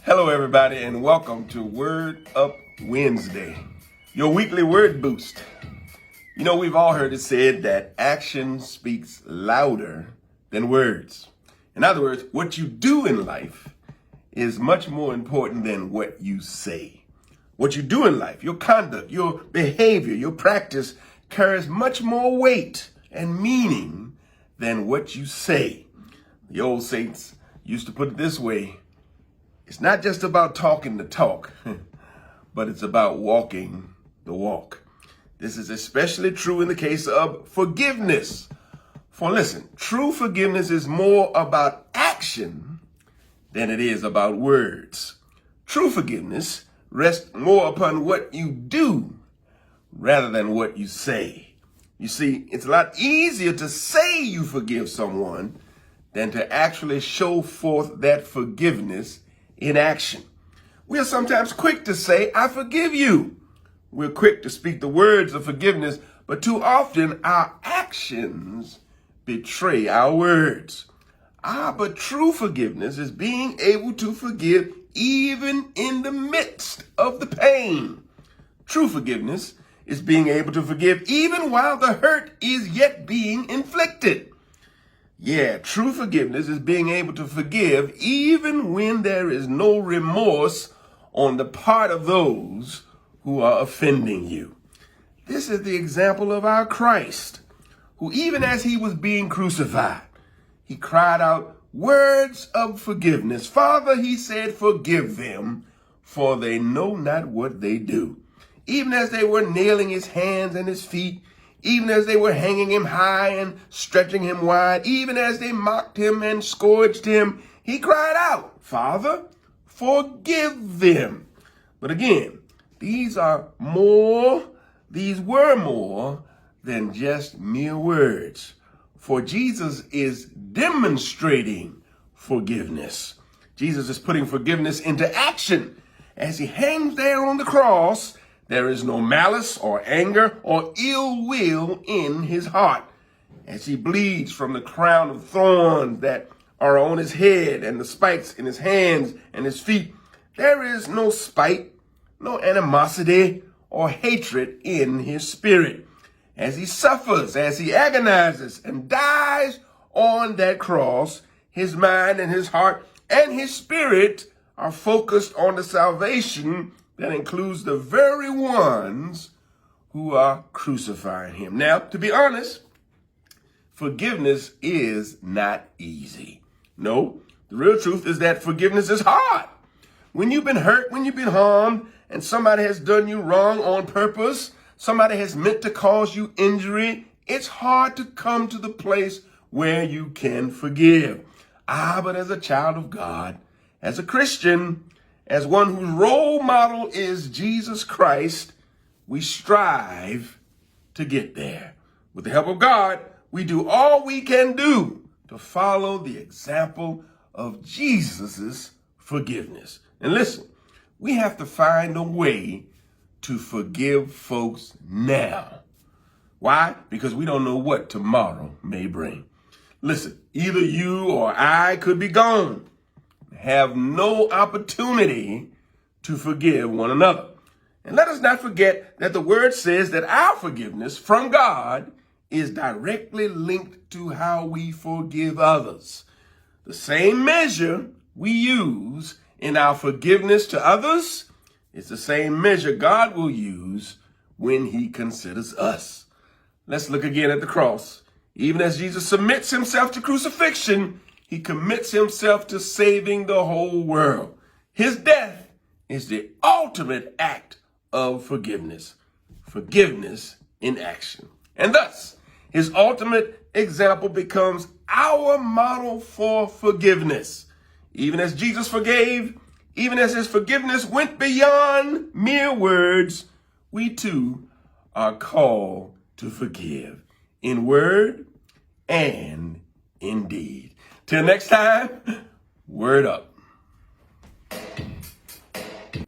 Hello, everybody, and welcome to Word Up Wednesday, your weekly word boost. You know, we've all heard it said that action speaks louder than words. In other words, what you do in life is much more important than what you say. What you do in life, your conduct, your behavior, your practice carries much more weight and meaning than what you say. The old saints used to put it this way: it's not just about talking the talk, but it's about walking the walk. This is especially true in the case of forgiveness. For listen, true forgiveness is more about action than it is about words. True forgiveness rests more upon what you do rather than what you say. You see, it's a lot easier to say you forgive someone than to actually show forth that forgiveness in action. We are sometimes quick to say, "I forgive you." We're quick to speak the words of forgiveness, but too often our actions betray our words. But true forgiveness is being able to forgive even in the midst of the pain. True forgiveness is being able to forgive even while the hurt is yet being inflicted. Yeah, true forgiveness is being able to forgive even when there is no remorse on the part of those who are offending you. This is the example of our Christ, who even as he was being crucified, he cried out words of forgiveness. "Father," he said, "forgive them, for they know not what they do." Even as they were nailing his hands and his feet, even as they were hanging him high and stretching him wide, even as they mocked him and scourged him, he cried out, "Father, forgive them." But again, these were more than just mere words. For Jesus is demonstrating forgiveness. Jesus is putting forgiveness into action. As he hangs there on the cross, there is no malice or anger or ill will in his heart. As he bleeds from the crown of thorns that are on his head and the spikes in his hands and his feet, there is no spite, no animosity or hatred in his spirit. As he suffers, as he agonizes and dies on that cross, his mind and his heart and his spirit are focused on the salvation that includes the very ones who are crucifying him. Now, to be honest, forgiveness is not easy. No, the real truth is that forgiveness is hard. When you've been hurt, when you've been harmed, and somebody has done you wrong on purpose, somebody has meant to cause you injury, it's hard to come to the place where you can forgive. But as a child of God, as a Christian, as one whose role model is Jesus Christ, we strive to get there. With the help of God, we do all we can do to follow the example of Jesus's forgiveness. And listen, we have to find a way to forgive folks now. Why? Because we don't know what tomorrow may bring. Listen, either you or I could be gone, have no opportunity to forgive one another. And let us not forget that the word says that our forgiveness from God is directly linked to how we forgive others. The same measure we use in our forgiveness to others is the same measure God will use when he considers us. Let's look again at the cross. Even as Jesus submits himself to crucifixion, he commits himself to saving the whole world. His death is the ultimate act of forgiveness. Forgiveness in action. And thus, his ultimate example becomes our model for forgiveness. Even as Jesus forgave, even as his forgiveness went beyond mere words, we too are called to forgive in word and in deed. Till next time, word up.